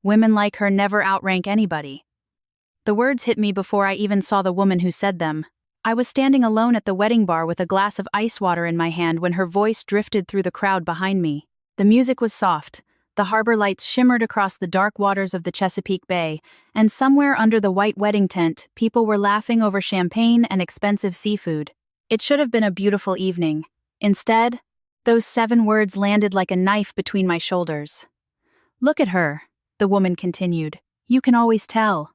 Women like her never outrank anybody. The words hit me before I even saw the woman who said them. I was standing alone at the wedding bar with a glass of ice water in my hand when her voice drifted through the crowd behind me. The music was soft. The harbor lights shimmered across the dark waters of the Chesapeake Bay, and somewhere under the white wedding tent, people were laughing over champagne and expensive seafood. It should have been a beautiful evening. Instead, those 7 words landed like a knife between my shoulders. "Look at her," the woman continued. "You can always tell."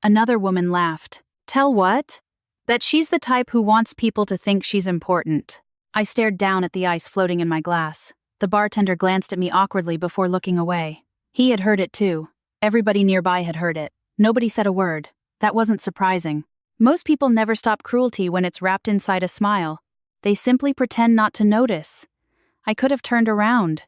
Another woman laughed. "Tell what?" "That she's the type who wants people to think she's important." I stared down at the ice floating in my glass. The bartender glanced at me awkwardly before looking away. He had heard it too. Everybody nearby had heard it. Nobody said a word. That wasn't surprising. Most people never stop cruelty when it's wrapped inside a smile. They simply pretend not to notice. I could have turned around.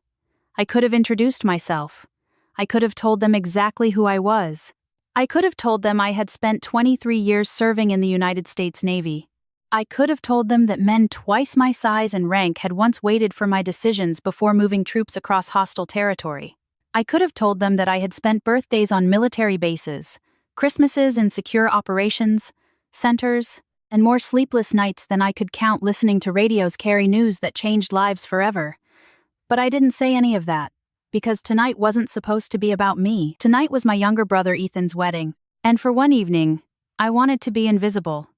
I could have introduced myself. I could have told them exactly who I was. I could have told them I had spent 23 years serving in the United States Navy. I could have told them that men twice my size and rank had once waited for my decisions before moving troops across hostile territory. I could have told them that I had spent birthdays on military bases, Christmases in secure operations centers, and more sleepless nights than I could count listening to radios carry news that changed lives forever. But I didn't say any of that, because tonight wasn't supposed to be about me. Tonight was my younger brother Ethan's wedding, and for one evening, I wanted to be invisible.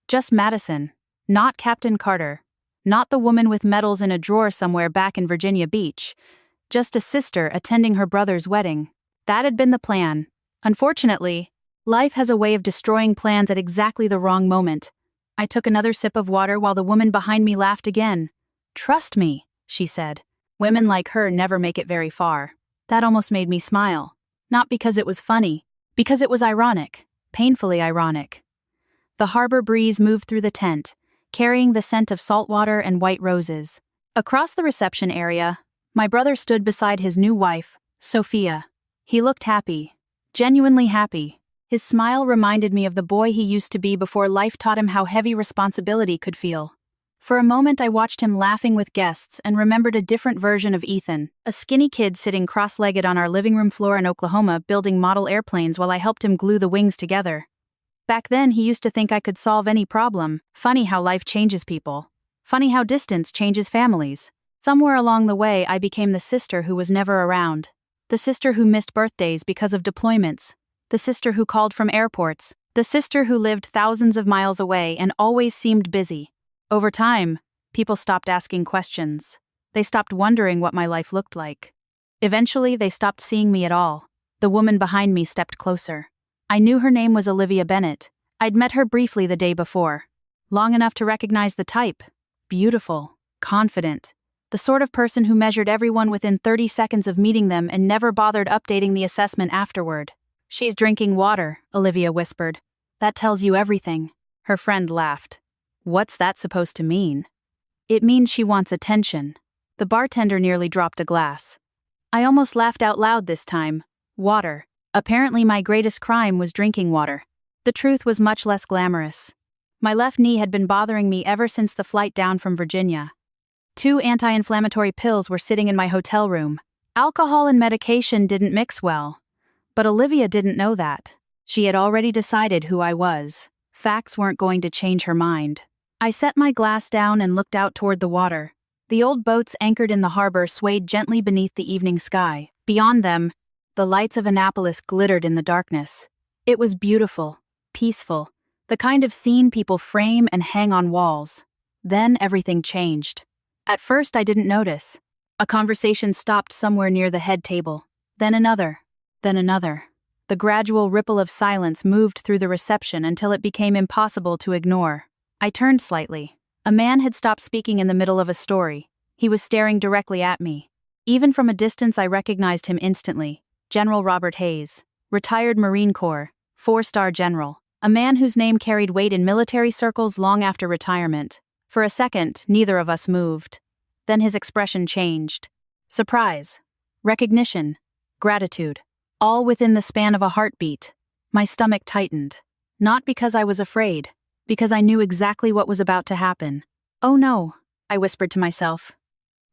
Just Madison, not Captain Carter, not the woman with medals in a drawer somewhere back in Virginia Beach, just a sister attending her brother's wedding. That had been the plan. Unfortunately, life has a way of destroying plans at exactly the wrong moment. I took another sip of water while the woman behind me laughed again. "Trust me," she said. "Women like her never make it very far." That almost made me smile. Not because it was funny, because it was ironic, painfully ironic. The harbor breeze moved through the tent, carrying the scent of salt water and white roses. Across the reception area, my brother stood beside his new wife, Sophia. He looked happy, genuinely happy. His smile reminded me of the boy he used to be before life taught him how heavy responsibility could feel. For a moment I watched him laughing with guests and remembered a different version of Ethan, a skinny kid sitting cross-legged on our living room floor in Oklahoma building model airplanes while I helped him glue the wings together. Back then he used to think I could solve any problem. Funny how life changes people. Funny how distance changes families. Somewhere along the way I became the sister who was never around. The sister who missed birthdays because of deployments. The sister who called from airports. The sister who lived thousands of miles away and always seemed busy. Over time, people stopped asking questions. They stopped wondering what my life looked like. Eventually, they stopped seeing me at all. The woman behind me stepped closer. I knew her name was Olivia Bennett. I'd met her briefly the day before. Long enough to recognize the type. Beautiful, confident. The sort of person who measured everyone within 30 seconds of meeting them and never bothered updating the assessment afterward. "She's drinking water," Olivia whispered. "That tells you everything." Her friend laughed. "What's that supposed to mean?" "It means she wants attention." The bartender nearly dropped a glass. I almost laughed out loud this time. Water. Apparently my greatest crime was drinking water. The truth was much less glamorous. My left knee had been bothering me ever since the flight down from Virginia. 2 anti-inflammatory pills were sitting in my hotel room. Alcohol and medication didn't mix well. But Olivia didn't know that. She had already decided who I was. Facts weren't going to change her mind. I set my glass down and looked out toward the water. The old boats anchored in the harbor swayed gently beneath the evening sky. Beyond them, the lights of Annapolis glittered in the darkness. It was beautiful, peaceful, the kind of scene people frame and hang on walls. Then everything changed. At first I didn't notice. A conversation stopped somewhere near the head table. Then another. Then another. The gradual ripple of silence moved through the reception until it became impossible to ignore. I turned slightly. A man had stopped speaking in the middle of a story. He was staring directly at me. Even from a distance I recognized him instantly. General Robert Hayes, retired Marine Corps, 4-star general, a man whose name carried weight in military circles long after retirement. For a second, neither of us moved. Then his expression changed. Surprise, recognition, gratitude, all within the span of a heartbeat. My stomach tightened. Not because I was afraid, because I knew exactly what was about to happen. "Oh no," I whispered to myself.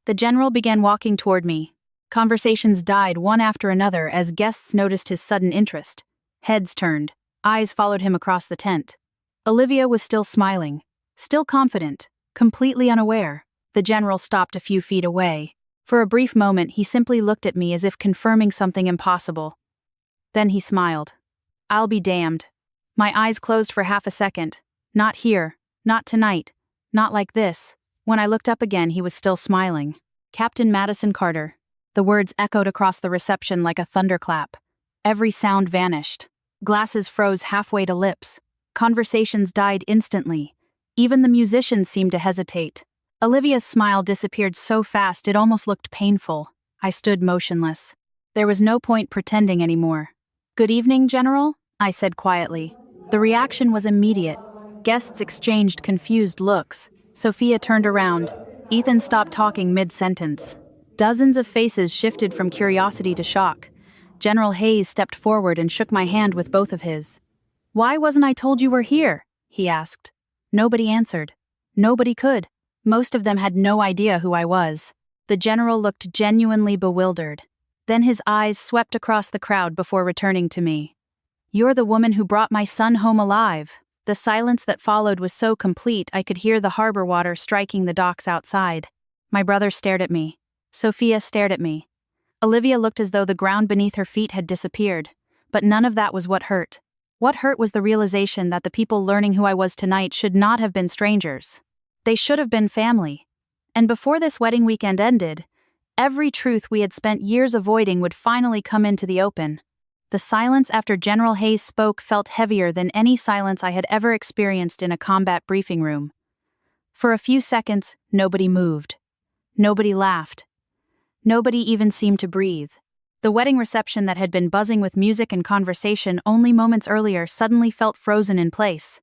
The general began walking toward me. Conversations died one after another as guests noticed his sudden interest. Heads turned, eyes followed him across the tent. Olivia was still smiling, still confident, completely unaware. The general stopped a few feet away. For a brief moment, he simply looked at me as if confirming something impossible. Then he smiled. I'll be damned. My eyes closed for half a second. Not here, not tonight, not like this. When I looked up again, he was still smiling. Captain Madison Carter. The words echoed across the reception like a thunderclap. Every sound vanished. Glasses froze halfway to lips. Conversations died instantly. Even the musicians seemed to hesitate. Olivia's smile disappeared so fast it almost looked painful. I stood motionless. There was no point pretending anymore. "Good evening, General," I said quietly. The reaction was immediate. Guests exchanged confused looks. Sophia turned around. Ethan stopped talking mid-sentence. Dozens of faces shifted from curiosity to shock. General Hayes stepped forward and shook my hand with both of his. "Why wasn't I told you were here?" he asked. Nobody answered. Nobody could. Most of them had no idea who I was. The general looked genuinely bewildered. Then his eyes swept across the crowd before returning to me. "You're the woman who brought my son home alive." The silence that followed was so complete I could hear the harbor water striking the docks outside. My brother stared at me. Sophia stared at me. Olivia looked as though the ground beneath her feet had disappeared. But none of that was what hurt. What hurt was the realization that the people learning who I was tonight should not have been strangers. They should have been family. And before this wedding weekend ended, every truth we had spent years avoiding would finally come into the open. The silence after General Hayes spoke felt heavier than any silence I had ever experienced in a combat briefing room. For a few seconds, nobody moved. Nobody laughed. Nobody even seemed to breathe. The wedding reception that had been buzzing with music and conversation only moments earlier suddenly felt frozen in place.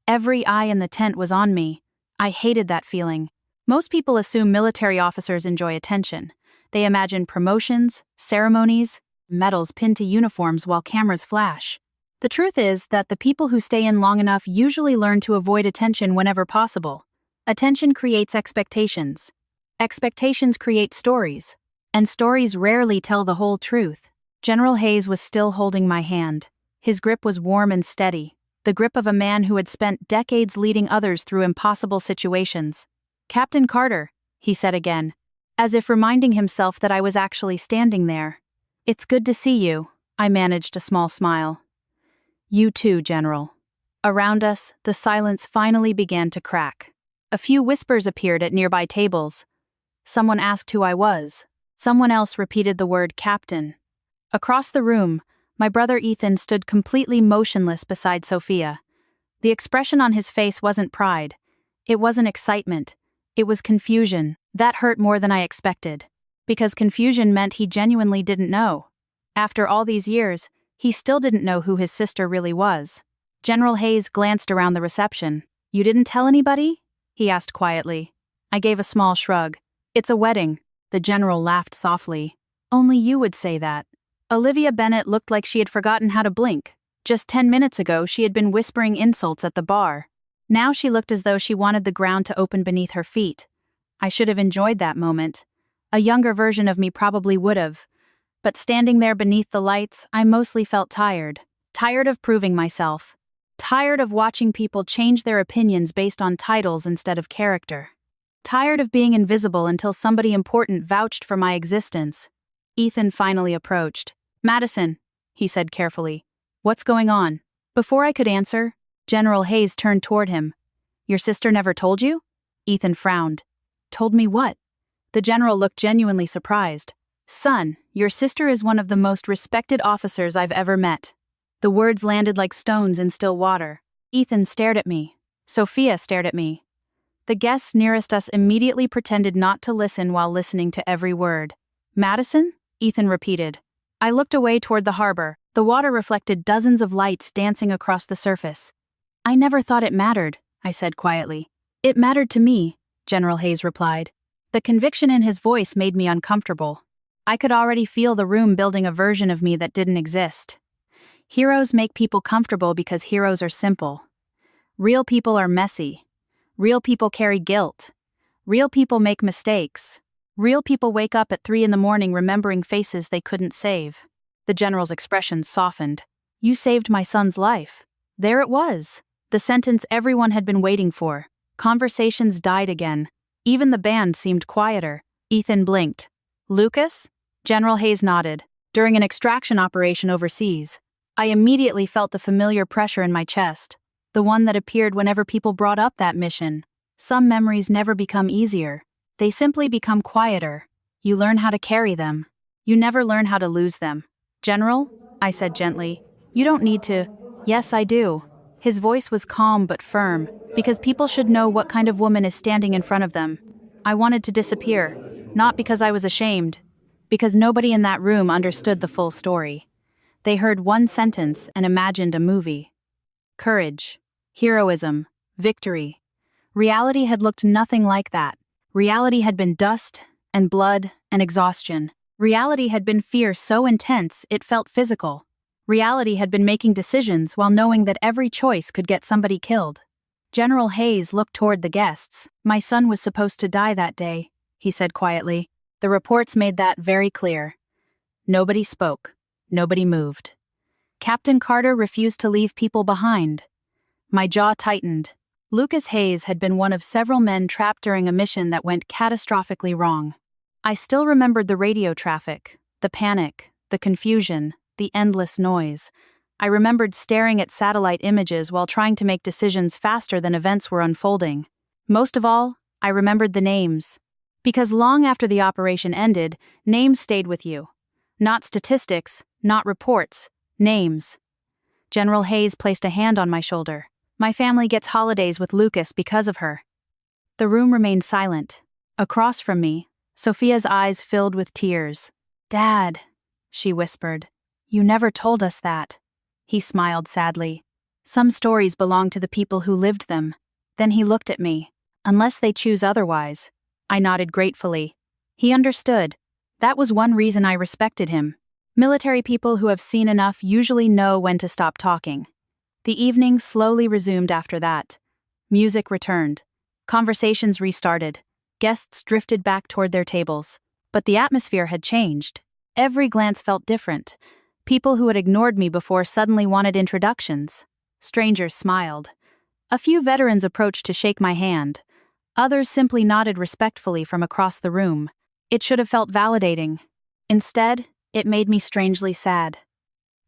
Every eye in the tent was on me. I hated that feeling. Most people assume military officers enjoy attention. They imagine promotions, ceremonies, medals pinned to uniforms while cameras flash. The truth is that the people who stay in long enough usually learn to avoid attention whenever possible. Attention creates expectations. Expectations create stories. And stories rarely tell the whole truth. General Hayes was still holding my hand. His grip was warm and steady, the grip of a man who had spent decades leading others through impossible situations. "Captain Carter," he said again, as if reminding himself that I was actually standing there. "It's good to see you," I managed a small smile. "You too, General." Around us, the silence finally began to crack. A few whispers appeared at nearby tables. Someone asked who I was. Someone else repeated the word captain. Across the room, my brother Ethan stood completely motionless beside Sophia. The expression on his face wasn't pride. It wasn't excitement. It was confusion. That hurt more than I expected. Because confusion meant he genuinely didn't know. After all these years, he still didn't know who his sister really was. General Hayes glanced around the reception. "You didn't tell anybody?" he asked quietly. I gave a small shrug. "It's a wedding." The general laughed softly. "Only you would say that." Olivia Bennett looked like she had forgotten how to blink. Just 10 minutes ago, she had been whispering insults at the bar. Now she looked as though she wanted the ground to open beneath her feet. I should have enjoyed that moment. A younger version of me probably would have. But standing there beneath the lights, I mostly felt tired. Tired of proving myself. Tired of watching people change their opinions based on titles instead of character. Tired of being invisible until somebody important vouched for my existence. Ethan finally approached. "Madison," he said carefully. "What's going on?" Before I could answer, General Hayes turned toward him. "Your sister never told you?" Ethan frowned. "Told me what?" The general looked genuinely surprised. "Son, your sister is one of the most respected officers I've ever met." The words landed like stones in still water. Ethan stared at me. Sophia stared at me. The guests nearest us immediately pretended not to listen while listening to every word. "Madison?" Ethan repeated. I looked away toward the harbor. The water reflected dozens of lights dancing across the surface. "I never thought it mattered," I said quietly. "It mattered to me," General Hayes replied. The conviction in his voice made me uncomfortable. I could already feel the room building a version of me that didn't exist. Heroes make people comfortable because heroes are simple. Real people are messy. Real people carry guilt. Real people make mistakes. Real people wake up at 3 in the morning remembering faces they couldn't save. The general's expression softened. You saved my son's life. There it was. The sentence everyone had been waiting for. Conversations died again. Even the band seemed quieter. Ethan blinked. Lucas? General Hayes nodded. During an extraction operation overseas, I immediately felt the familiar pressure in my chest, the one that appeared whenever people brought up that mission. Some memories never become easier. They simply become quieter. You learn how to carry them. You never learn how to lose them. General, I said gently, you don't need to. Yes, I do. His voice was calm but firm, because people should know what kind of woman is standing in front of them. I wanted to disappear, not because I was ashamed, because nobody in that room understood the full story. They heard one sentence and imagined a movie. Courage, heroism, victory. Reality had looked nothing like that. Reality had been dust and blood and exhaustion. Reality had been fear so intense it felt physical. Reality had been making decisions while knowing that every choice could get somebody killed. General Hayes looked toward the guests. My son was supposed to die that day, he said quietly. The reports made that very clear. Nobody spoke. Nobody moved. Captain Carter refused to leave people behind. My jaw tightened. Lucas Hayes had been one of several men trapped during a mission that went catastrophically wrong. I still remembered the radio traffic, the panic, the confusion, the endless noise. I remembered staring at satellite images while trying to make decisions faster than events were unfolding. Most of all, I remembered the names. Because long after the operation ended, names stayed with you. Not statistics, not reports, names. General Hayes placed a hand on my shoulder. My family gets holidays with Lucas because of her. The room remained silent. Across from me, Sophia's eyes filled with tears. Dad, she whispered, you never told us that. He smiled sadly. Some stories belong to the people who lived them. Then he looked at me. Unless they choose otherwise. I nodded gratefully. He understood. That was one reason I respected him. Military people who have seen enough usually know when to stop talking. The evening slowly resumed after that. Music returned. Conversations restarted. Guests drifted back toward their tables. But the atmosphere had changed. Every glance felt different. People who had ignored me before suddenly wanted introductions. Strangers smiled. A few veterans approached to shake my hand. Others simply nodded respectfully from across the room. It should have felt validating. Instead, it made me strangely sad.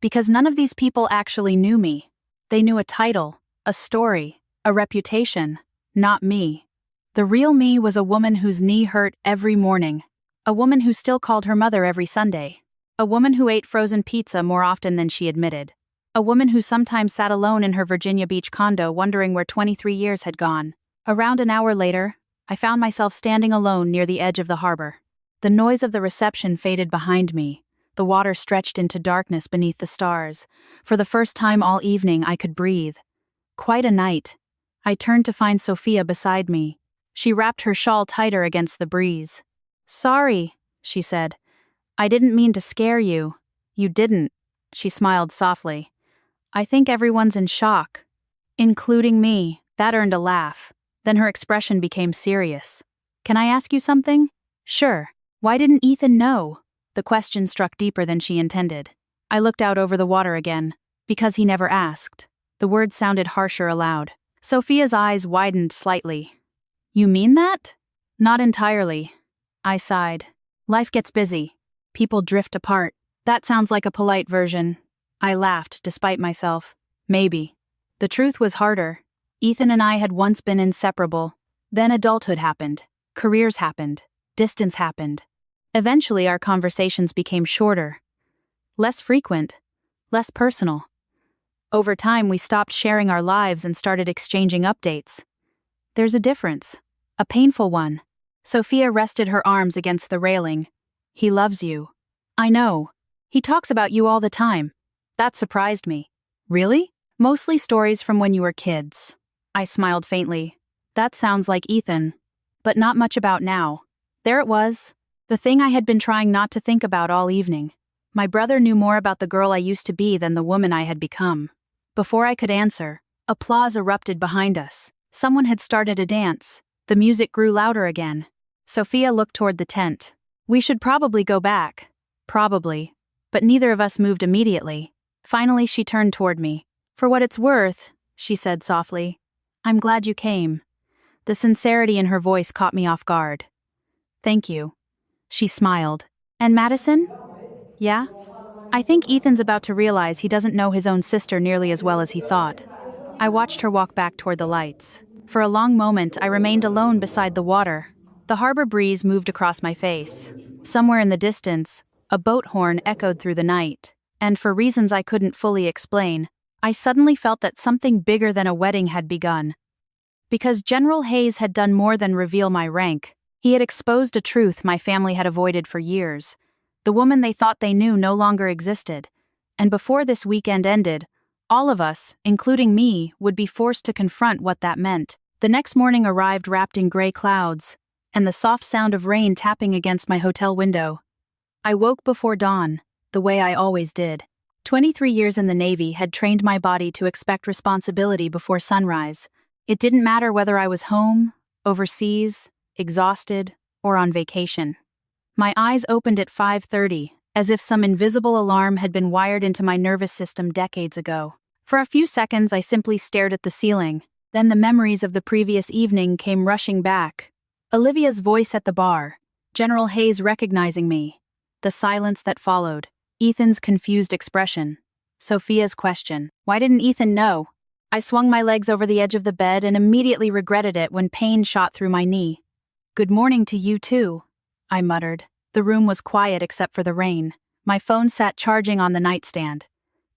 Because none of these people actually knew me. They knew a title, a story, a reputation, not me. The real me was a woman whose knee hurt every morning. A woman who still called her mother every Sunday. A woman who ate frozen pizza more often than she admitted. A woman who sometimes sat alone in her Virginia Beach condo wondering where 23 years had gone. Around an hour later, I found myself standing alone near the edge of the harbor. The noise of the reception faded behind me. The water stretched into darkness beneath the stars. For the first time all evening, I could breathe. Quite a night. I turned to find Sophia beside me. She wrapped her shawl tighter against the breeze. Sorry, she said. I didn't mean to scare you. You didn't. She smiled softly. I think everyone's in shock. Including me. That earned a laugh. Then her expression became serious. Can I ask you something? Sure. Why didn't Ethan know? The question struck deeper than she intended. I looked out over the water again. Because he never asked. The words sounded harsher aloud. Sophia's eyes widened slightly. You mean that? Not entirely. I sighed. Life gets busy. People drift apart. That sounds like a polite version. I laughed, despite myself. Maybe. The truth was harder. Ethan and I had once been inseparable. Then adulthood happened. Careers happened. Distance happened. Eventually, our conversations became shorter. Less frequent. Less personal. Over time, we stopped sharing our lives and started exchanging updates. There's a difference. A painful one. Sophia rested her arms against the railing. He loves you. I know. He talks about you all the time. That surprised me. Really? Mostly stories from when you were kids. I smiled faintly. That sounds like Ethan. But not much about now. There it was. The thing I had been trying not to think about all evening. My brother knew more about the girl I used to be than the woman I had become. Before I could answer, applause erupted behind us. Someone had started a dance. The music grew louder again. Sophia looked toward the tent. We should probably go back. Probably. But neither of us moved immediately. Finally, she turned toward me. For what it's worth, she said softly, I'm glad you came. The sincerity in her voice caught me off guard. Thank you. She smiled. And Madison? Yeah? I think Ethan's about to realize he doesn't know his own sister nearly as well as he thought. I watched her walk back toward the lights. For a long moment, I remained alone beside the water. The harbor breeze moved across my face. Somewhere in the distance, a boat horn echoed through the night, and for reasons I couldn't fully explain, I suddenly felt that something bigger than a wedding had begun. Because General Hayes had done more than reveal my rank, he had exposed a truth my family had avoided for years. The woman they thought they knew no longer existed, and before this weekend ended, all of us, including me, would be forced to confront what that meant. The next morning arrived wrapped in gray clouds, and the soft sound of rain tapping against my hotel window. I woke before dawn, the way I always did. 23 years in the Navy had trained my body to expect responsibility before sunrise. It didn't matter whether I was home, overseas, exhausted, or on vacation. My eyes opened at 5:30, as if some invisible alarm had been wired into my nervous system decades ago. For a few seconds I simply stared at the ceiling, then the memories of the previous evening came rushing back. Olivia's voice at the bar, General Hayes recognizing me, the silence that followed, Ethan's confused expression, Sophia's question, why didn't Ethan know? I swung my legs over the edge of the bed and immediately regretted it when pain shot through my knee. Good morning to you too, I muttered. The room was quiet except for the rain. My phone sat charging on the nightstand.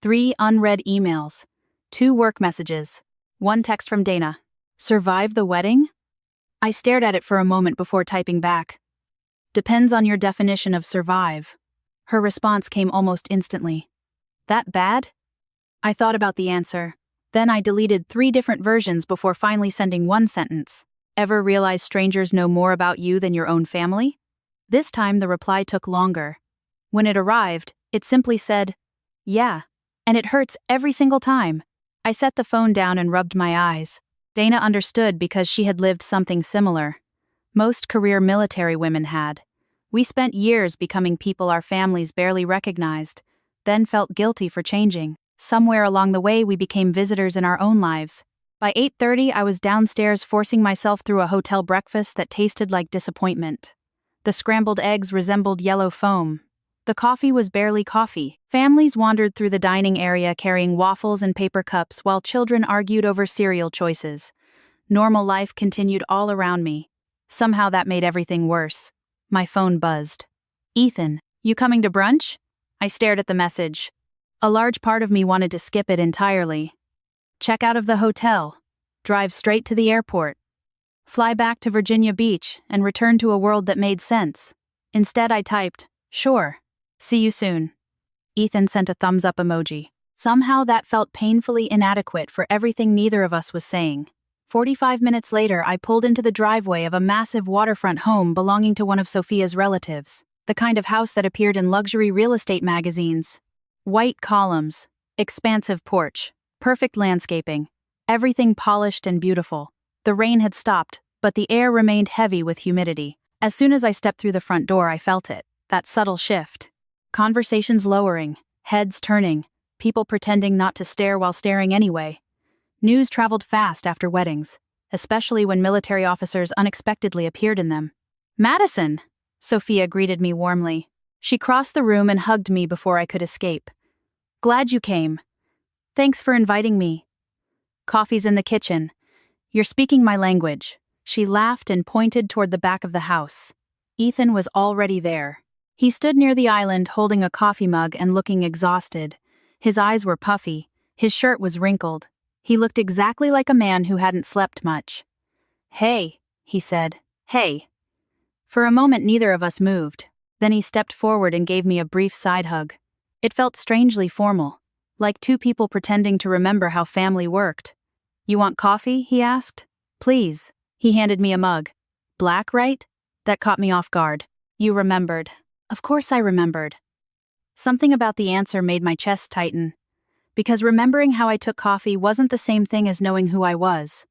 3 unread emails. 2 work messages. 1 text from Dana. Survive the wedding? I stared at it for a moment before typing back. Depends on your definition of survive. Her response came almost instantly. That bad? I thought about the answer. Then I deleted 3 different versions before finally sending 1 sentence. Ever realize strangers know more about you than your own family? This time the reply took longer. When it arrived, it simply said, yeah, and it hurts every single time. I set the phone down and rubbed my eyes. Dana understood because she had lived something similar. Most career military women had. We spent years becoming people our families barely recognized, then felt guilty for changing. Somewhere along the way we became visitors in our own lives. By 8:30 I was downstairs forcing myself through a hotel breakfast that tasted like disappointment. The scrambled eggs resembled yellow foam. The coffee was barely coffee. Families wandered through the dining area carrying waffles and paper cups while children argued over cereal choices. Normal life continued all around me. Somehow that made everything worse. My phone buzzed. Ethan, you coming to brunch? I stared at the message. A large part of me wanted to skip it entirely. Check out of the hotel. Drive straight to the airport. Fly back to Virginia Beach and return to a world that made sense. Instead I typed, sure. See you soon. Ethan sent a thumbs up emoji. Somehow that felt painfully inadequate for everything neither of us was saying. 45 minutes later I pulled into the driveway of a massive waterfront home belonging to one of Sophia's relatives. The kind of house that appeared in luxury real estate magazines. White columns, expansive porch, perfect landscaping, everything polished and beautiful. The rain had stopped, but the air remained heavy with humidity. As soon as I stepped through the front door I felt it, that subtle shift. Conversations lowering, heads turning, people pretending not to stare while staring anyway. News traveled fast after weddings, especially when military officers unexpectedly appeared in them. Madison! Sophia greeted me warmly. She crossed the room and hugged me before I could escape. Glad you came. Thanks for inviting me. Coffee's in the kitchen. You're speaking my language. She laughed and pointed toward the back of the house. Ethan was already there. He stood near the island holding a coffee mug and looking exhausted. His eyes were puffy. His shirt was wrinkled. He looked exactly like a man who hadn't slept much. Hey, he said. Hey. For a moment neither of us moved. Then he stepped forward and gave me a brief side hug. It felt strangely formal, like 2 people pretending to remember how family worked. You want coffee? He asked. Please. He handed me a mug. Black, right? That caught me off guard. You remembered. Of course I remembered. Something about the answer made my chest tighten. Because remembering how I took coffee wasn't the same thing as knowing who I was.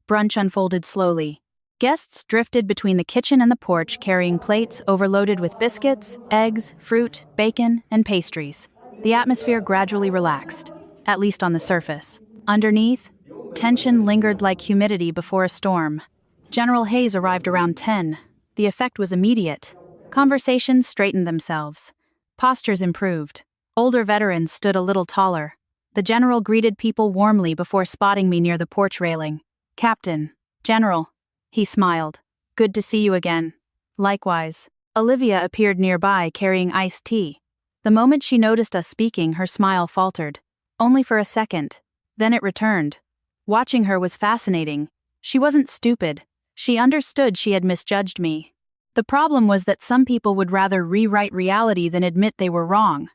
Brunch unfolded slowly. Guests drifted between the kitchen and the porch carrying plates overloaded with biscuits, eggs, fruit, bacon, and pastries. The atmosphere gradually relaxed, at least on the surface. Underneath, tension lingered like humidity before a storm. General Hayes arrived around 10. The effect was immediate. Conversations straightened themselves. Postures improved. Older veterans stood a little taller. The general greeted people warmly before spotting me near the porch railing. "Captain. General." He smiled. "Good to see you again." Likewise. Olivia appeared nearby carrying iced tea. The moment she noticed us speaking, her smile faltered. Only for a second. Then it returned. Watching her was fascinating. She wasn't stupid. She understood she had misjudged me. The problem was that some people would rather rewrite reality than admit they were wrong.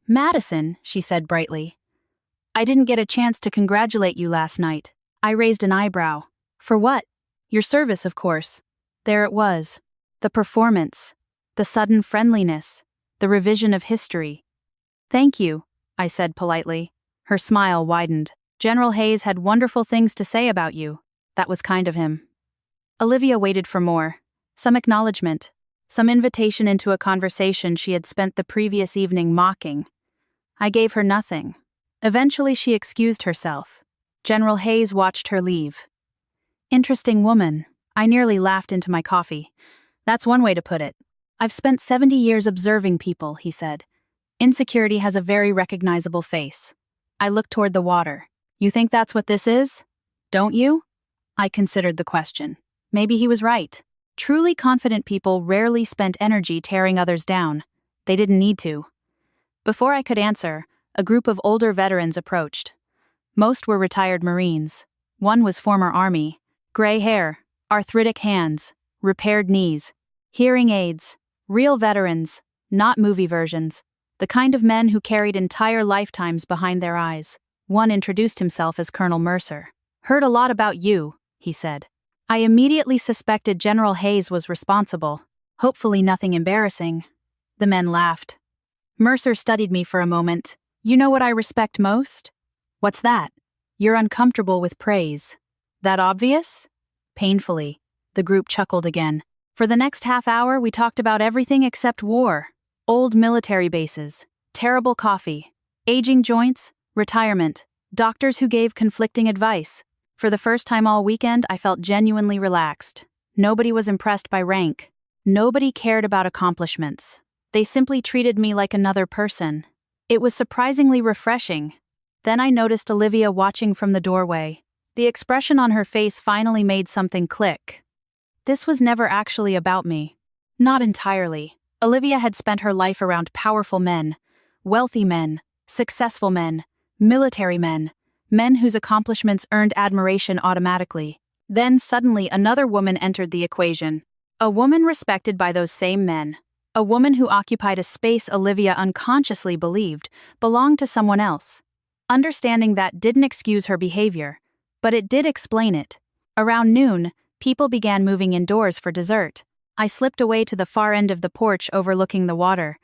"Madison," she said brightly. "I didn't get a chance to congratulate you last night." I raised an eyebrow. "For what?" "Your service, of course." There it was. The performance. The sudden friendliness. The revision of history. "Thank you," I said politely. Her smile widened. "General Hayes had wonderful things to say about you." That was kind of him. Olivia waited for more. Some acknowledgement. Some invitation into a conversation she had spent the previous evening mocking. I gave her nothing. Eventually she excused herself. General Hayes watched her leave. "Interesting woman." I nearly laughed into my coffee. "That's one way to put it." "I've spent 70 years observing people," he said. "Insecurity has a very recognizable face." I looked toward the water. "You think that's what this is? Don't you?" I considered the question. Maybe he was right. Truly confident people rarely spent energy tearing others down. They didn't need to. Before I could answer, a group of older veterans approached. Most were retired Marines. One was former Army. Gray hair, arthritic hands, repaired knees, hearing aids, real veterans, not movie versions, the kind of men who carried entire lifetimes behind their eyes. One introduced himself as Colonel Mercer. "Heard a lot about you," he said. I immediately suspected General Hayes was responsible. Hopefully nothing embarrassing. The men laughed. Mercer studied me for a moment. "You know what I respect most?" "What's that?" "You're uncomfortable with praise." "That obvious?" Painfully. The group chuckled again. For the next half hour, we talked about everything except war. Old military bases, terrible coffee, aging joints, retirement, doctors who gave conflicting advice. For the first time all weekend, I felt genuinely relaxed. Nobody was impressed by rank. Nobody cared about accomplishments. They simply treated me like another person. It was surprisingly refreshing. Then I noticed Olivia watching from the doorway. The expression on her face finally made something click. This was never actually about me. Not entirely. Olivia had spent her life around powerful men, wealthy men, successful men, military men, men whose accomplishments earned admiration automatically. Then suddenly another woman entered the equation. A woman respected by those same men. A woman who occupied a space Olivia unconsciously believed belonged to someone else. Understanding that didn't excuse her behavior, but it did explain it. Around noon, people began moving indoors for dessert. I slipped away to the far end of the porch overlooking the water.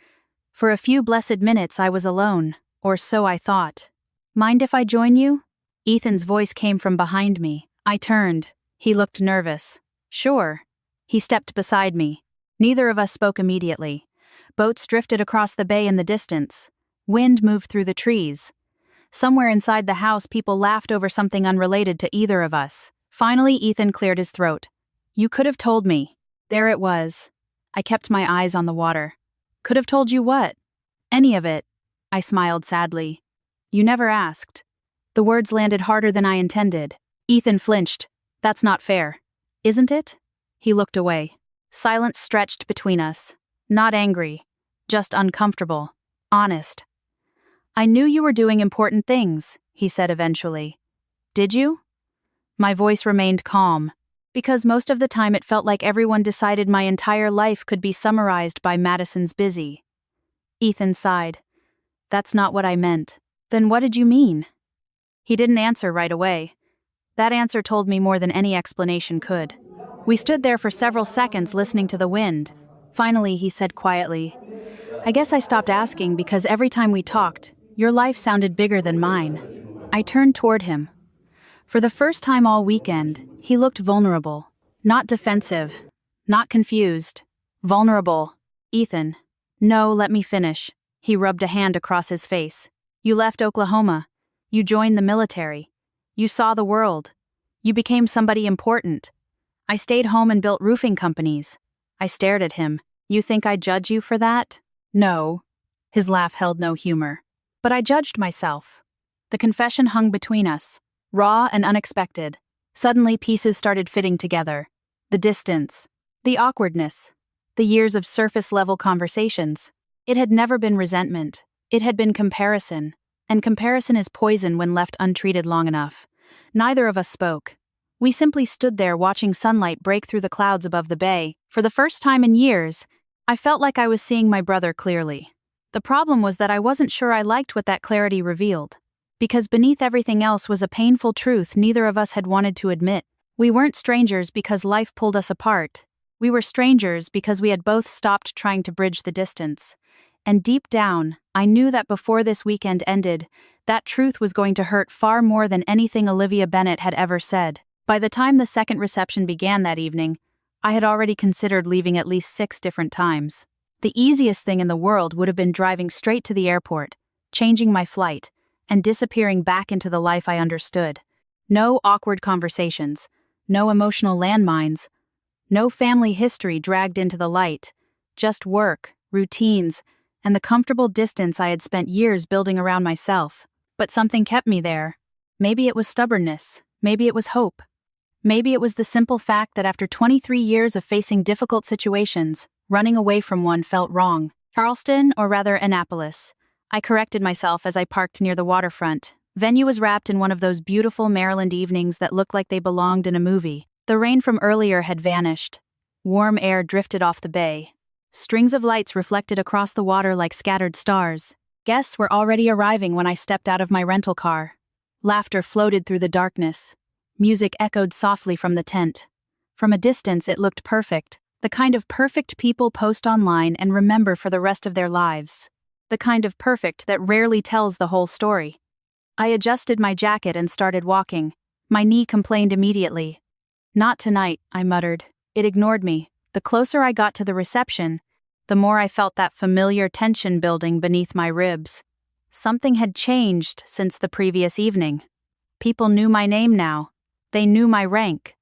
For a few blessed minutes I was alone, or so I thought. "Mind if I join you?" Ethan's voice came from behind me. I turned. He looked nervous. "Sure." He stepped beside me. Neither of us spoke immediately. Boats drifted across the bay in the distance. Wind moved through the trees. Somewhere inside the house, people laughed over something unrelated to either of us. Finally, Ethan cleared his throat. "You could have told me." There it was. I kept my eyes on the water. "Could have told you what?" "Any of it." I smiled sadly. "You never asked." The words landed harder than I intended. Ethan flinched. "That's not fair." "Isn't it?" He looked away. Silence stretched between us. Not angry. Just uncomfortable. Honest. "I knew you were doing important things," he said eventually. "Did you?" My voice remained calm, because most of the time it felt like everyone decided my entire life could be summarized by Madison's busy. Ethan sighed. "That's not what I meant." "Then what did you mean?" He didn't answer right away. That answer told me more than any explanation could. We stood there for several seconds listening to the wind. Finally, he said quietly, "I guess I stopped asking because every time we talked, your life sounded bigger than mine." I turned toward him. For the first time all weekend, he looked vulnerable. Not defensive. Not confused. Vulnerable. Ethan. No, let me finish. He rubbed a hand across his face. You left Oklahoma. You joined the military. You saw the world. You became somebody important. I stayed home and built roofing companies. I stared at him. You think I judge you for that? No. His laugh held no humor. But I judged myself. The confession hung between us, raw and unexpected. Suddenly pieces started fitting together. The distance. The awkwardness. The years of surface-level conversations. It had never been resentment. It had been comparison. And comparison is poison when left untreated long enough. Neither of us spoke. We simply stood there watching sunlight break through the clouds above the bay. For the first time in years, I felt like I was seeing my brother clearly. The problem was that I wasn't sure I liked what that clarity revealed. Because beneath everything else was a painful truth neither of us had wanted to admit. We weren't strangers because life pulled us apart. We were strangers because we had both stopped trying to bridge the distance. And deep down, I knew that before this weekend ended, that truth was going to hurt far more than anything Olivia Bennett had ever said. By the time the second reception began that evening, I had already considered leaving at least 6 different times. The easiest thing in the world would have been driving straight to the airport, changing my flight, and disappearing back into the life I understood. No awkward conversations, no emotional landmines, no family history dragged into the light, just work, routines, and the comfortable distance I had spent years building around myself. But something kept me there. Maybe it was stubbornness, maybe it was hope. Maybe it was the simple fact that after 23 years of facing difficult situations, running away from one felt wrong. Charleston, or rather Annapolis. I corrected myself as I parked near the waterfront. Venue was wrapped in one of those beautiful Maryland evenings that looked like they belonged in a movie. The rain from earlier had vanished. Warm air drifted off the bay. Strings of lights reflected across the water like scattered stars. Guests were already arriving when I stepped out of my rental car. Laughter floated through the darkness. Music echoed softly from the tent. From a distance it looked perfect. The kind of perfect people post online and remember for the rest of their lives. The kind of perfect that rarely tells the whole story. I adjusted my jacket and started walking. My knee complained immediately. Not tonight, I muttered. It ignored me. The closer I got to the reception, the more I felt that familiar tension building beneath my ribs. Something had changed since the previous evening. People knew my name now. They knew my rank.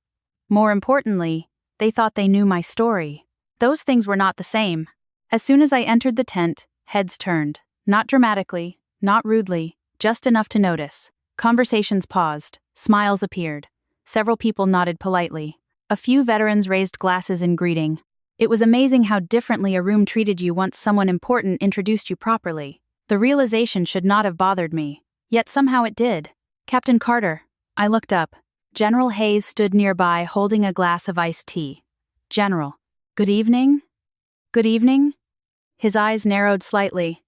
More importantly, they thought they knew my story. Those things were not the same. As soon as I entered the tent, heads turned. Not dramatically, not rudely, just enough to notice. Conversations paused. Smiles appeared. Several people nodded politely. A few veterans raised glasses in greeting. It was amazing how differently a room treated you once someone important introduced you properly. The realization should not have bothered me. Yet somehow it did. Captain Carter. I looked up. General Hayes stood nearby holding a glass of iced tea. General. Good evening? Good evening? His eyes narrowed slightly.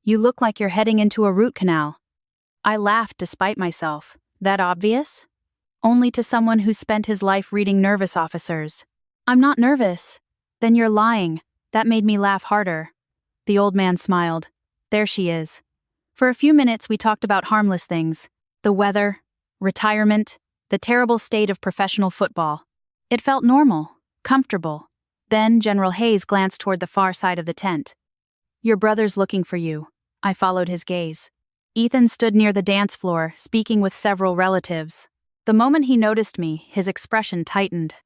You look like you're heading into a root canal. I laughed despite myself. That obvious? Only to someone who spent his life reading nervous officers. I'm not nervous. Then you're lying. That made me laugh harder. The old man smiled. There she is. For a few minutes we talked about harmless things. The weather, retirement, the terrible state of professional football. It felt normal, comfortable. Then General Hayes glanced toward the far side of the tent. Your brother's looking for you. I followed his gaze. Ethan stood near the dance floor, speaking with several relatives. The moment he noticed me, his expression tightened.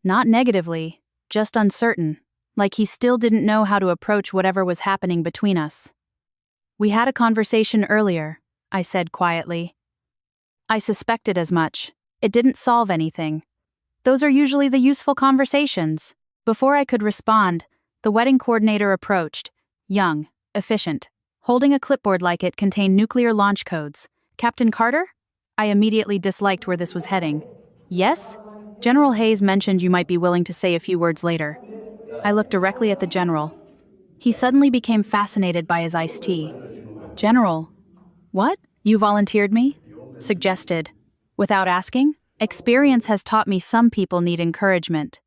Not negatively, just uncertain, like he still didn't know how to approach whatever was happening between us. We had a conversation earlier, I said quietly. I suspected as much. It didn't solve anything. Those are usually the useful conversations. Before I could respond, the wedding coordinator approached, young, efficient, holding a clipboard like it contained nuclear launch codes. Captain Carter? I immediately disliked where this was heading. Yes? General Hayes mentioned you might be willing to say a few words later. I looked directly at the general. He suddenly became fascinated by his iced tea. General. What? You volunteered me? Suggested. Without asking? Experience has taught me some people need encouragement.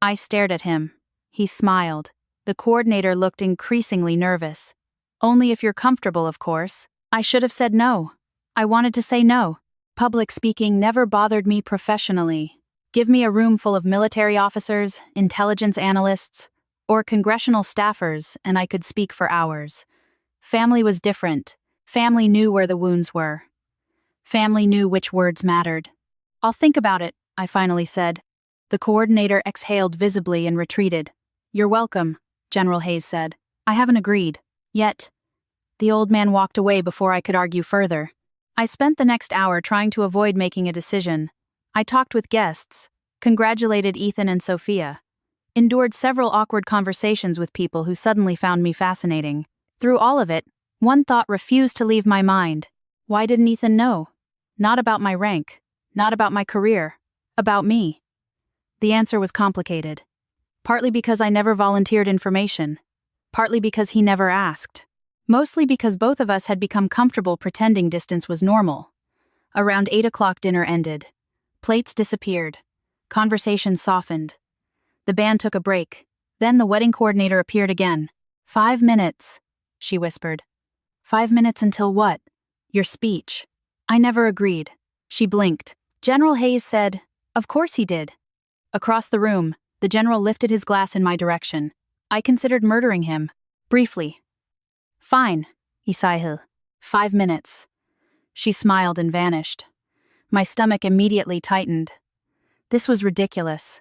I stared at him. He smiled. The coordinator looked increasingly nervous. Only if you're comfortable, of course. I should have said no. I wanted to say no. Public speaking never bothered me professionally. Give me a room full of military officers, intelligence analysts, or congressional staffers, and I could speak for hours. Family was different. Family knew where the wounds were. Family knew which words mattered. I'll think about it, I finally said. The coordinator exhaled visibly and retreated. You're welcome, General Hayes said. I haven't agreed. Yet. The old man walked away before I could argue further. I spent the next hour trying to avoid making a decision. I talked with guests, congratulated Ethan and Sophia, endured several awkward conversations with people who suddenly found me fascinating. Through all of it, one thought refused to leave my mind. Why didn't Ethan know? Not about my rank, not about my career, about me. The answer was complicated. Partly because I never volunteered information, partly because he never asked. Mostly because both of us had become comfortable pretending distance was normal. Around 8 o'clock dinner ended. Plates disappeared. Conversation softened. The band took a break. Then the wedding coordinator appeared again. 5 minutes, she whispered. 5 minutes until what? Your speech. I never agreed. She blinked. General Hayes said, Of course he did. Across the room, the general lifted his glass in my direction. I considered murdering him. Briefly. Fine, Isaiah. 5 minutes. She smiled and vanished. My stomach immediately tightened. This was ridiculous.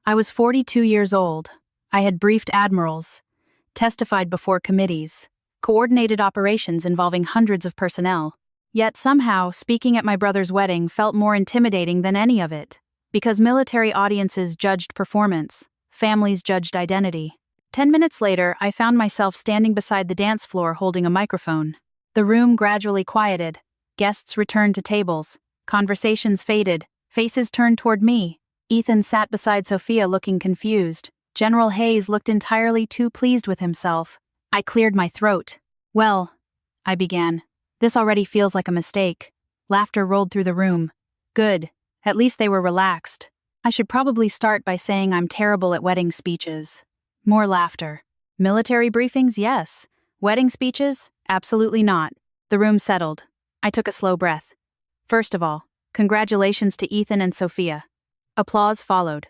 I was 42 years old. I had briefed admirals, testified before committees, coordinated operations involving hundreds of personnel. Yet somehow, speaking at my brother's wedding felt more intimidating than any of it. Because military audiences judged performance, families judged identity. 10 minutes later, I found myself standing beside the dance floor holding a microphone. The room gradually quieted. Guests returned to tables. Conversations faded. Faces turned toward me. Ethan sat beside Sophia looking confused. General Hayes looked entirely too pleased with himself. I cleared my throat. Well, I began. This already feels like a mistake. Laughter rolled through the room. Good. At least they were relaxed. I should probably start by saying I'm terrible at wedding speeches. More laughter. Military briefings, yes. Wedding speeches? Absolutely not. The room settled. I took a slow breath. First of all, congratulations to Ethan and Sophia. Applause followed.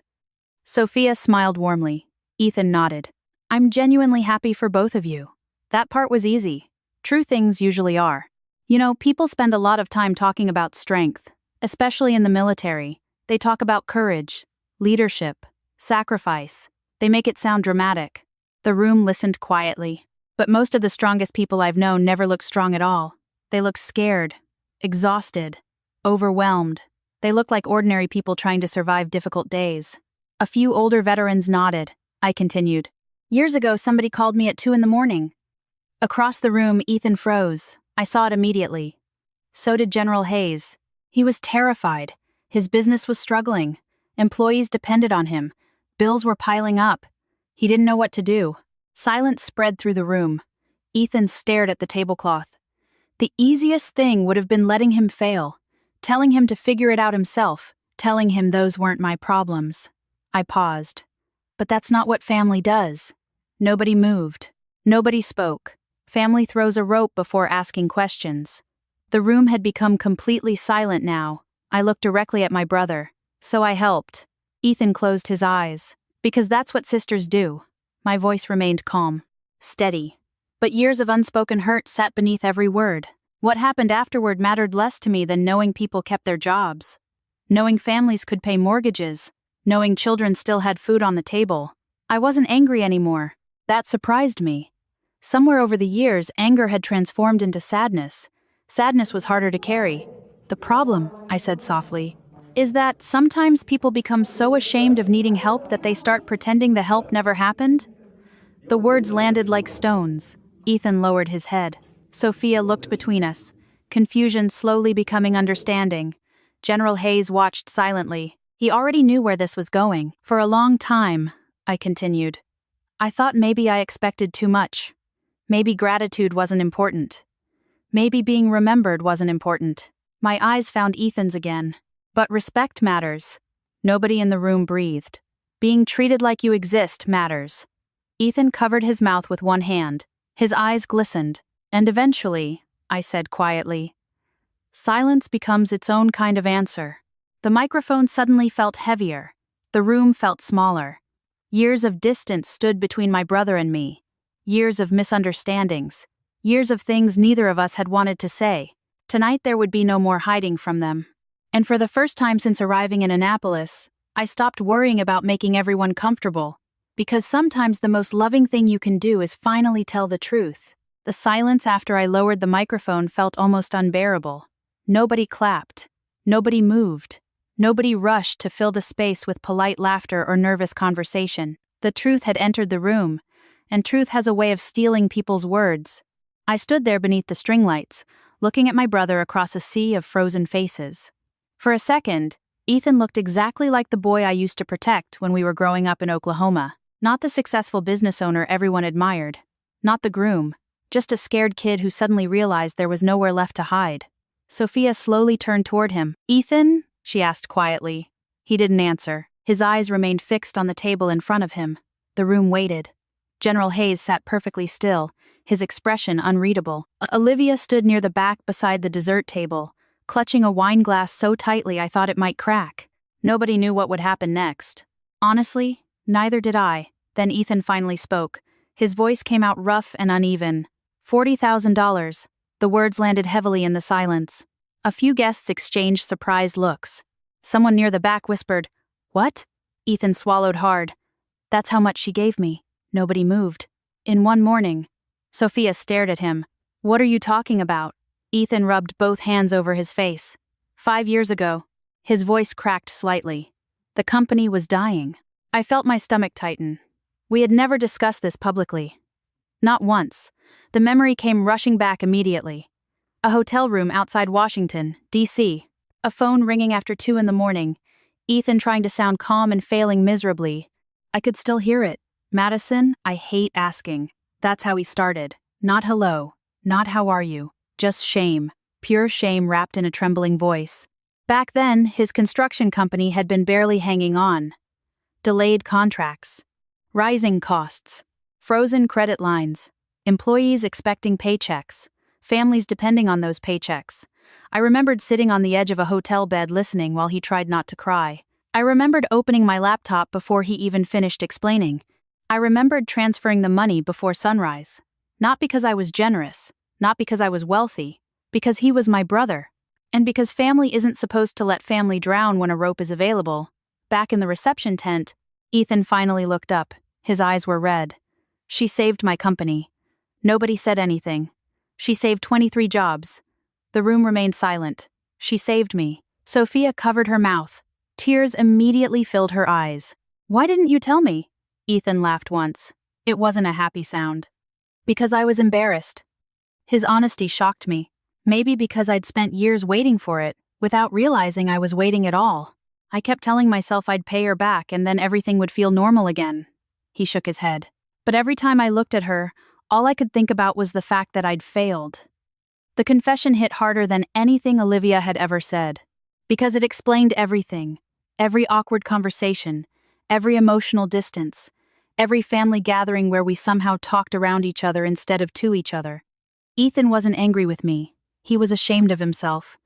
Sophia smiled warmly. Ethan nodded. I'm genuinely happy for both of you. That part was easy. True things usually are. You know, people spend a lot of time talking about strength, especially in the military. They talk about courage, leadership, sacrifice. They make it sound dramatic. The room listened quietly. But most of the strongest people I've known never look strong at all. They look scared, exhausted, overwhelmed. They look like ordinary people trying to survive difficult days. A few older veterans nodded. I continued. Years ago, somebody called me at 2 a.m. Across the room, Ethan froze. I saw it immediately. So did General Hayes. He was terrified. His business was struggling. Employees depended on him. Bills were piling up. He didn't know what to do. Silence spread through the room. Ethan stared at the tablecloth. The easiest thing would have been letting him fail, telling him to figure it out himself, telling him those weren't my problems. I paused. But that's not what family does. Nobody moved. Nobody spoke. Family throws a rope before asking questions. The room had become completely silent now. I looked directly at my brother. So I helped. Ethan closed his eyes. Because that's what sisters do. My voice remained calm. Steady. But years of unspoken hurt sat beneath every word. What happened afterward mattered less to me than knowing people kept their jobs. Knowing families could pay mortgages. Knowing children still had food on the table. I wasn't angry anymore. That surprised me. Somewhere over the years, anger had transformed into sadness. Sadness was harder to carry. The problem, I said softly, is that sometimes people become so ashamed of needing help that they start pretending the help never happened. The words landed like stones. Ethan lowered his head. Sophia looked between us, confusion slowly becoming understanding. General Hayes watched silently. He already knew where this was going. For a long time, I continued, I thought maybe I expected too much. Maybe gratitude wasn't important. Maybe being remembered wasn't important. My eyes found Ethan's again. But respect matters. Nobody in the room breathed. Being treated like you exist matters. Ethan covered his mouth with one hand. His eyes glistened. And eventually, I said quietly, silence becomes its own kind of answer. The microphone suddenly felt heavier. The room felt smaller. Years of distance stood between my brother and me. Years of misunderstandings. Years of things neither of us had wanted to say. Tonight there would be no more hiding from them. And for the first time since arriving in Annapolis, I stopped worrying about making everyone comfortable. Because sometimes the most loving thing you can do is finally tell the truth. The silence after I lowered the microphone felt almost unbearable. Nobody clapped. Nobody moved. Nobody rushed to fill the space with polite laughter or nervous conversation. The truth had entered the room, and truth has a way of stealing people's words. I stood there beneath the string lights, looking at my brother across a sea of frozen faces. For a second, Ethan looked exactly like the boy I used to protect when we were growing up in Oklahoma. Not the successful business owner everyone admired. Not the groom. Just a scared kid who suddenly realized there was nowhere left to hide. Sophia slowly turned toward him. "Ethan?" she asked quietly. He didn't answer. His eyes remained fixed on the table in front of him. The room waited. General Hayes sat perfectly still, his expression unreadable. Olivia stood near the back beside the dessert table, clutching a wine glass so tightly I thought it might crack. Nobody knew what would happen next. Honestly, neither did I. Then Ethan finally spoke. His voice came out rough and uneven. $40,000. The words landed heavily in the silence. A few guests exchanged surprised looks. Someone near the back whispered, "What?" Ethan swallowed hard. "That's how much she gave me." Nobody moved. "In one morning." Sophia stared at him. "What are you talking about?" Ethan rubbed both hands over his face. 5 years ago. His voice cracked slightly. The company was dying. I felt my stomach tighten. We had never discussed this publicly. Not once. The memory came rushing back immediately. A hotel room outside Washington, D.C. A phone ringing after 2 in the morning. Ethan trying to sound calm and failing miserably. I could still hear it. "Madison, I hate asking." That's how he started. Not hello. Not how are you. Just shame. Pure shame wrapped in a trembling voice. Back then, his construction company had been barely hanging on. Delayed contracts. Rising costs. Frozen credit lines. Employees expecting paychecks. Families depending on those paychecks. I remembered sitting on the edge of a hotel bed listening while he tried not to cry. I remembered opening my laptop before he even finished explaining. I remembered transferring the money before sunrise. Not because I was generous, not because I was wealthy, because he was my brother. And because family isn't supposed to let family drown when a rope is available. Back in the reception tent, Ethan finally looked up. His eyes were red. "She saved my company." Nobody said anything. "She saved 23 jobs." The room remained silent. "She saved me." Sophia covered her mouth. Tears immediately filled her eyes. "Why didn't you tell me?" Ethan laughed once. It wasn't a happy sound. "Because I was embarrassed." His honesty shocked me. Maybe because I'd spent years waiting for it, without realizing I was waiting at all. I kept telling myself I'd pay her back and then everything would feel normal again. He shook his head. But every time I looked at her, all I could think about was the fact that I'd failed. The confession hit harder than anything Olivia had ever said. Because it explained everything. Every awkward conversation. Every emotional distance. Every family gathering where we somehow talked around each other instead of to each other. Ethan wasn't angry with me. He was ashamed of himself.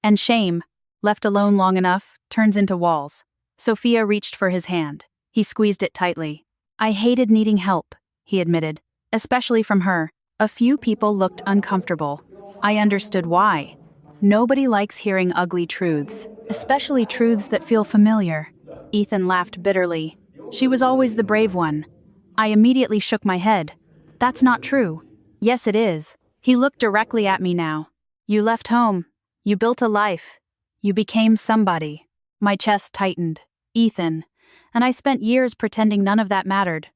And shame, left alone long enough, turns into walls. Sophia reached for his hand. He squeezed it tightly. "I hated needing help," he admitted. Especially from her. A few people looked uncomfortable. I understood why. Nobody likes hearing ugly truths, especially truths that feel familiar. Ethan laughed bitterly. "She was always the brave one." I immediately shook my head. "That's not true." "Yes, it is." He looked directly at me now. "You left home. You built a life. You became somebody." My chest tightened. Ethan. And I spent years pretending none of that mattered.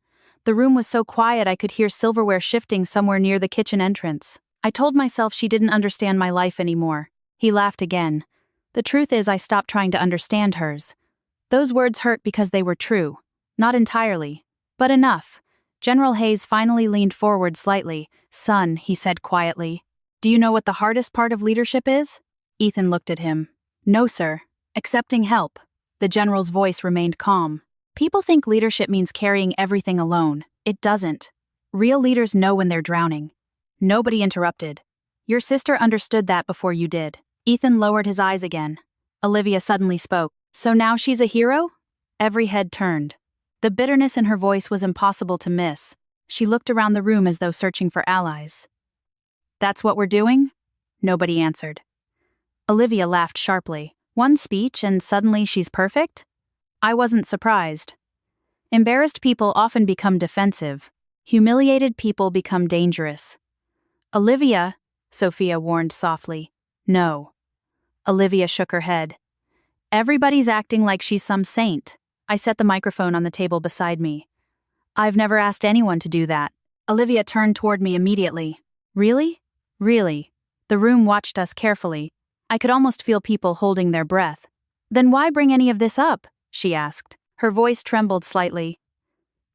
The room was so quiet I could hear silverware shifting somewhere near the kitchen entrance. I told myself she didn't understand my life anymore. He laughed again. "The truth is I stopped trying to understand hers." Those words hurt because they were true. Not entirely, but enough. General Hayes finally leaned forward slightly. "Son," he said quietly, "do you know what the hardest part of leadership is?" Ethan looked at him. "No, sir. Accepting help." The general's voice remained calm. "People think leadership means carrying everything alone. It doesn't. Real leaders know when they're drowning." Nobody interrupted. "Your sister understood that before you did." Ethan lowered his eyes again. Olivia suddenly spoke. So now she's a hero? Every head turned. The bitterness in her voice was impossible to miss. She looked around the room as though searching for allies. That's what we're doing? Nobody answered. Olivia laughed sharply. One speech and suddenly she's perfect? I wasn't surprised. Embarrassed people often become defensive. Humiliated people become dangerous. Olivia, Sophia warned softly. No. Olivia shook her head. Everybody's acting like she's some saint. I set the microphone on the table beside me. I've never asked anyone to do that. Olivia turned toward me immediately. Really? Really? The room watched us carefully. I could almost feel people holding their breath. Then why bring any of this up? She asked. Her voice trembled slightly.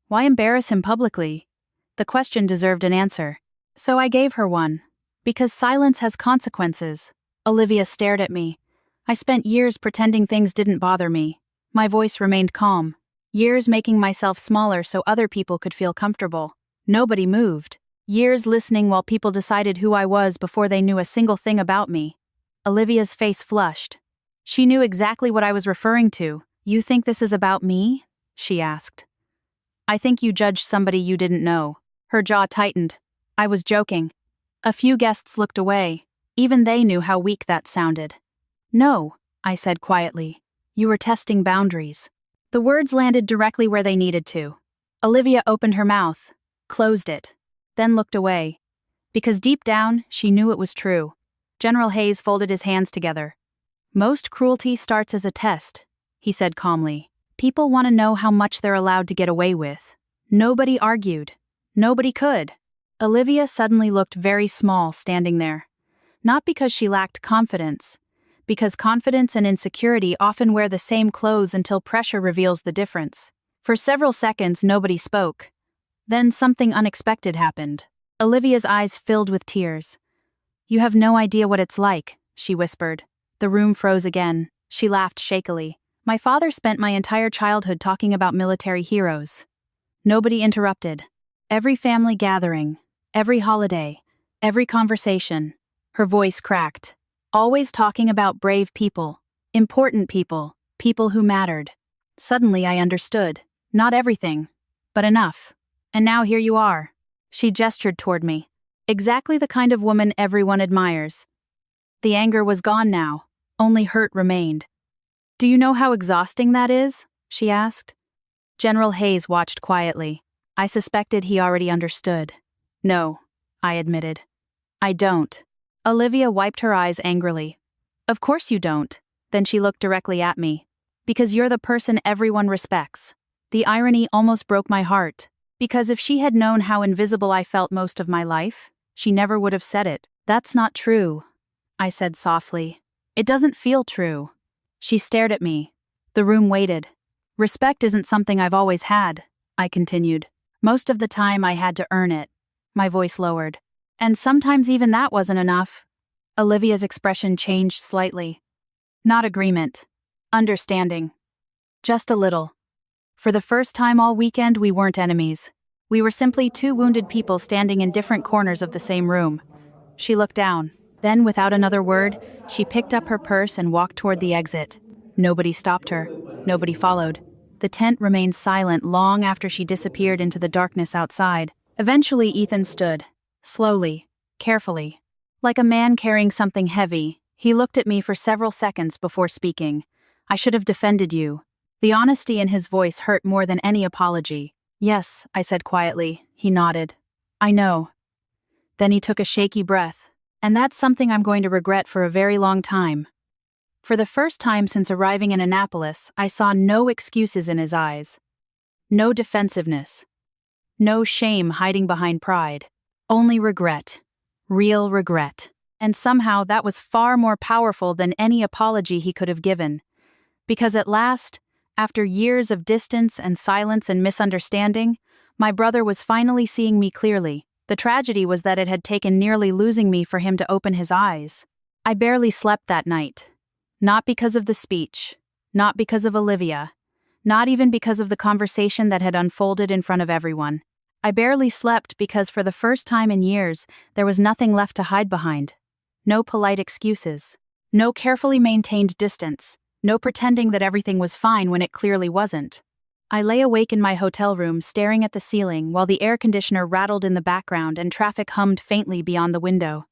Why embarrass him publicly? The question deserved an answer. So I gave her one. Because silence has consequences. Olivia stared at me. I spent years pretending things didn't bother me. My voice remained calm. Years making myself smaller so other people could feel comfortable. Nobody moved. Years listening while people decided who I was before they knew a single thing about me. Olivia's face flushed. She knew exactly what I was referring to. You think this is about me? She asked. I think you judged somebody you didn't know. Her jaw tightened. I was joking. A few guests looked away. Even they knew how weak that sounded. No, I said quietly. You were testing boundaries. The words landed directly where they needed to. Olivia opened her mouth, closed it, then looked away. Because deep down, she knew it was true. General Hayes folded his hands together. Most cruelty starts as a test, he said calmly. People want to know how much they're allowed to get away with. Nobody argued. Nobody could. Olivia suddenly looked very small standing there. Not because she lacked confidence, because confidence and insecurity often wear the same clothes until pressure reveals the difference. For several seconds, nobody spoke. Then something unexpected happened. Olivia's eyes filled with tears. You have no idea what it's like, she whispered. The room froze again. She laughed shakily. My father spent my entire childhood talking about military heroes. Nobody interrupted. Every family gathering, every holiday, every conversation. Her voice cracked. Always talking about brave people, important people, people who mattered. Suddenly I understood. Not everything, but enough. And now here you are. She gestured toward me. Exactly the kind of woman everyone admires. The anger was gone now. Only hurt remained. Do you know how exhausting that is? She asked. General Hayes watched quietly. I suspected he already understood. No, I admitted. I don't. Olivia wiped her eyes angrily. Of course you don't. Then she looked directly at me. Because you're the person everyone respects. The irony almost broke my heart. Because if she had known how invisible I felt most of my life, she never would have said it. That's not true, I said softly. It doesn't feel true. She stared at me. The room waited. Respect isn't something I've always had, I continued. Most of the time I had to earn it. My voice lowered. And sometimes even that wasn't enough. Olivia's expression changed slightly. Not agreement. Understanding. Just a little. For the first time all weekend we weren't enemies. We were simply two wounded people standing in different corners of the same room. She looked down. Then, without another word, she picked up her purse and walked toward the exit. Nobody stopped her. Nobody followed. The tent remained silent long after she disappeared into the darkness outside. Eventually Ethan stood. Slowly, carefully. Like a man carrying something heavy, he looked at me for several seconds before speaking. I should have defended you. The honesty in his voice hurt more than any apology. Yes, I said quietly. He nodded. I know. Then he took a shaky breath. And that's something I'm going to regret for a very long time. For the first time since arriving in Annapolis, I saw no excuses in his eyes. No defensiveness. No shame hiding behind pride. Only regret. Real regret. And somehow that was far more powerful than any apology he could have given. Because at last, after years of distance and silence and misunderstanding, my brother was finally seeing me clearly. The tragedy was that it had taken nearly losing me for him to open his eyes. I barely slept that night. Not because of the speech. Not because of Olivia. Not even because of the conversation that had unfolded in front of everyone. I barely slept because for the first time in years, there was nothing left to hide behind. No polite excuses. No carefully maintained distance. No pretending that everything was fine when it clearly wasn't. I lay awake in my hotel room staring at the ceiling while the air conditioner rattled in the background and traffic hummed faintly beyond the window.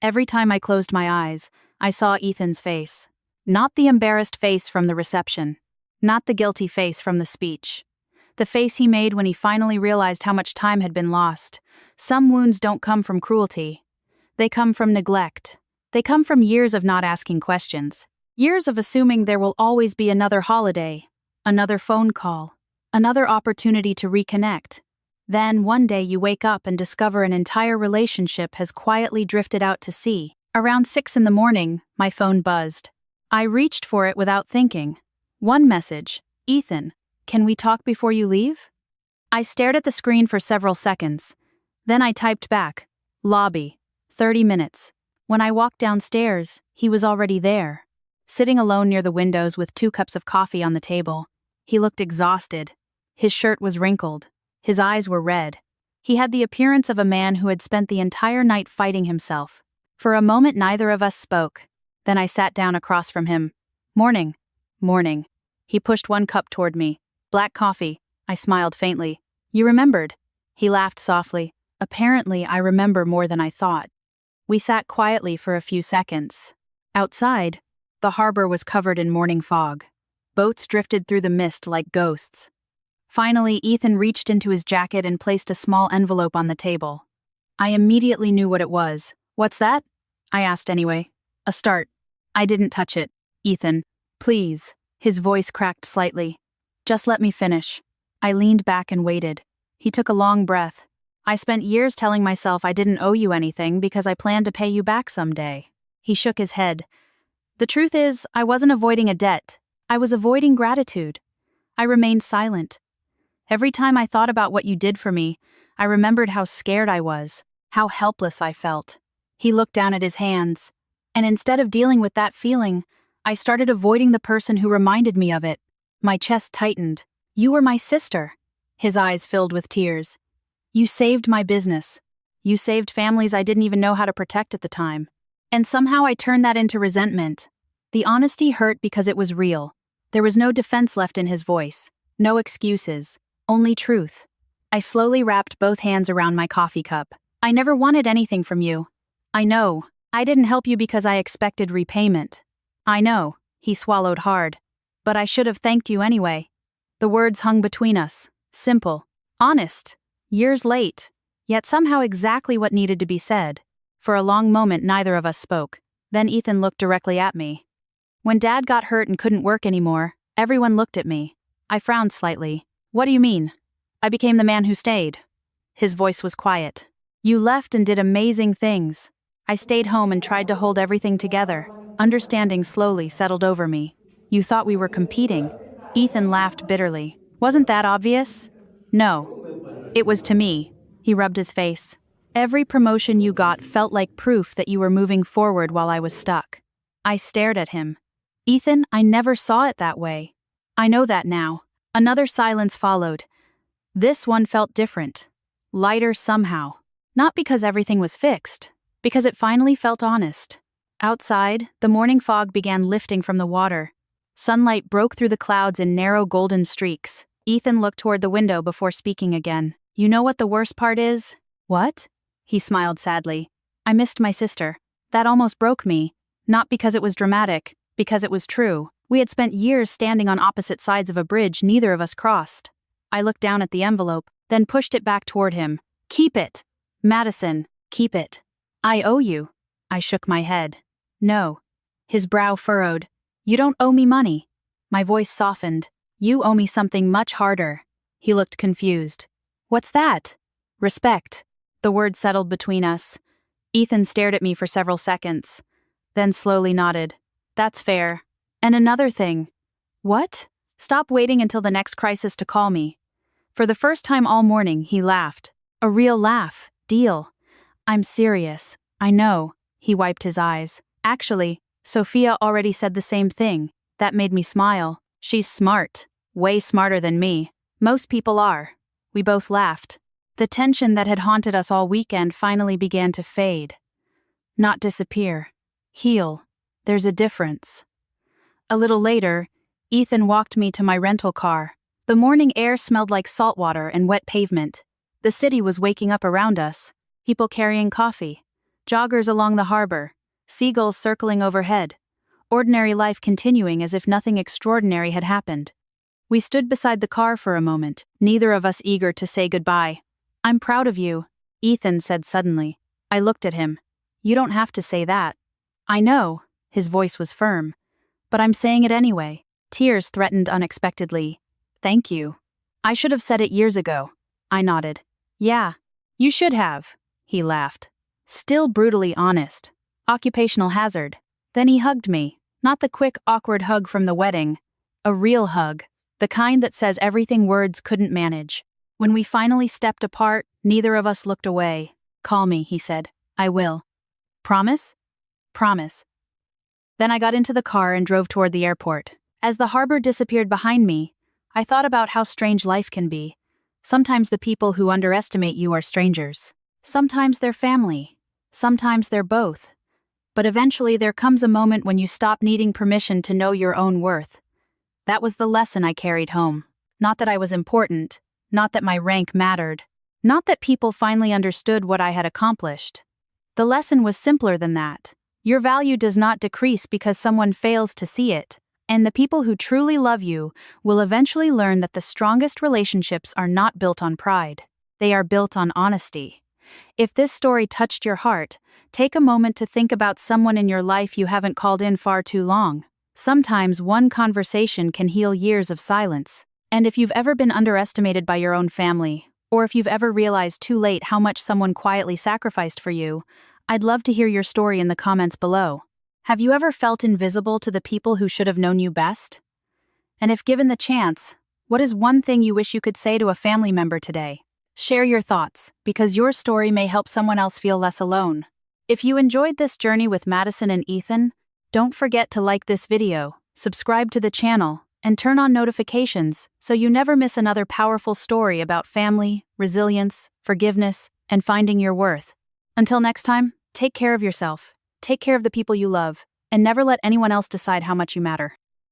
Every time I closed my eyes, I saw Ethan's face. Not the embarrassed face from the reception. Not the guilty face from the speech. The face he made when he finally realized how much time had been lost. Some wounds don't come from cruelty. They come from neglect. They come from years of not asking questions. Years of assuming there will always be another holiday, another phone call, another opportunity to reconnect. Then, one day you wake up and discover an entire relationship has quietly drifted out to sea. Around 6 in the morning, my phone buzzed. I reached for it without thinking. One message: Ethan, can we talk before you leave? I stared at the screen for several seconds. Then I typed back, lobby, 30 minutes. When I walked downstairs, he was already there. Sitting alone near the windows with 2 cups of coffee on the table. He looked exhausted. His shirt was wrinkled. His eyes were red. He had the appearance of a man who had spent the entire night fighting himself. For a moment neither of us spoke. Then I sat down across from him. Morning. Morning. He pushed 1 cup toward me. Black coffee. I smiled faintly. You remembered? He laughed softly. Apparently I remember more than I thought. We sat quietly for a few seconds. Outside, the harbor was covered in morning fog. Boats drifted through the mist like ghosts. Finally, Ethan reached into his jacket and placed a small envelope on the table. I immediately knew what it was. What's that? I asked anyway. A start. I didn't touch it. Ethan, please. His voice cracked slightly. Just let me finish. I leaned back and waited. He took a long breath. I spent years telling myself I didn't owe you anything because I planned to pay you back someday. He shook his head. The truth is, I wasn't avoiding a debt. I was avoiding gratitude. I remained silent. Every time I thought about what you did for me, I remembered how scared I was, how helpless I felt. He looked down at his hands. And instead of dealing with that feeling, I started avoiding the person who reminded me of it. My chest tightened. You were my sister. His eyes filled with tears. You saved my business. You saved families I didn't even know how to protect at the time. And somehow I turned that into resentment. The honesty hurt because it was real. There was no defense left in his voice. No excuses. Only truth. I slowly wrapped both hands around my coffee cup. I never wanted anything from you. I know. I didn't help you because I expected repayment. I know. He swallowed hard. But I should have thanked you anyway. The words hung between us. Simple. Honest. Years late. Yet somehow exactly what needed to be said. For a long moment neither of us spoke. Then Ethan looked directly at me. When Dad got hurt and couldn't work anymore, everyone looked at me. I frowned slightly. What do you mean? I became the man who stayed. His voice was quiet. You left and did amazing things. I stayed home and tried to hold everything together. Understanding slowly settled over me. You thought we were competing. Ethan laughed bitterly. Wasn't that obvious? No. It was to me. He rubbed his face. Every promotion you got felt like proof that you were moving forward while I was stuck. I stared at him. Ethan, I never saw it that way. I know that now. Another silence followed. This one felt different. Lighter somehow. Not because everything was fixed. Because it finally felt honest. Outside, the morning fog began lifting from the water. Sunlight broke through the clouds in narrow golden streaks. Ethan looked toward the window before speaking again. You know what the worst part is? What? He smiled sadly. I missed my sister. That almost broke me. Not because it was dramatic, because it was true. We had spent years standing on opposite sides of a bridge neither of us crossed. I looked down at the envelope, then pushed it back toward him. Keep it. Madison, keep it. I owe you. I shook my head. No. His brow furrowed. You don't owe me money. My voice softened. You owe me something much harder. He looked confused. What's that? Respect. The word settled between us. Ethan stared at me for several seconds, then slowly nodded. That's fair. And another thing. What? Stop waiting until the next crisis to call me. For the first time all morning, he laughed. A real laugh. Deal. I'm serious. I know. He wiped his eyes. Actually, Sophia already said the same thing. That made me smile. She's smart. Way smarter than me. Most people are. We both laughed. The tension that had haunted us all weekend finally began to fade. Not disappear. Heal. There's a difference. A little later, Ethan walked me to my rental car. The morning air smelled like salt water and wet pavement. The city was waking up around us. People carrying coffee. Joggers along the harbor. Seagulls circling overhead. Ordinary life continuing as if nothing extraordinary had happened. We stood beside the car for a moment, neither of us eager to say goodbye. "I'm proud of you," Ethan said suddenly. I looked at him. "You don't have to say that." "I know," his voice was firm. "But I'm saying it anyway." Tears threatened unexpectedly. "Thank you." "I should have said it years ago." I nodded. "Yeah, you should have," he laughed. Still brutally honest. Occupational hazard. Then he hugged me. Not the quick, awkward hug from the wedding. A real hug. The kind that says everything words couldn't manage. When we finally stepped apart, neither of us looked away. "Call me," he said. "I will." "Promise?" "Promise." Then I got into the car and drove toward the airport. As the harbor disappeared behind me, I thought about how strange life can be. Sometimes the people who underestimate you are strangers. Sometimes they're family. Sometimes they're both. But eventually there comes a moment when you stop needing permission to know your own worth. That was the lesson I carried home. Not that I was important. Not that my rank mattered. Not that people finally understood what I had accomplished. The lesson was simpler than that. Your value does not decrease because someone fails to see it. And the people who truly love you will eventually learn that the strongest relationships are not built on pride. They are built on honesty. If this story touched your heart, take a moment to think about someone in your life you haven't called in far too long. Sometimes one conversation can heal years of silence. And if you've ever been underestimated by your own family, or if you've ever realized too late how much someone quietly sacrificed for you, I'd love to hear your story in the comments below. Have you ever felt invisible to the people who should have known you best? And if given the chance, what is one thing you wish you could say to a family member today? Share your thoughts, because your story may help someone else feel less alone. If you enjoyed this journey with Madison and Ethan, don't forget to like this video, subscribe to the channel, and turn on notifications so you never miss another powerful story about family, resilience, forgiveness, and finding your worth. Until next time, take care of yourself, take care of the people you love, and never let anyone else decide how much you matter.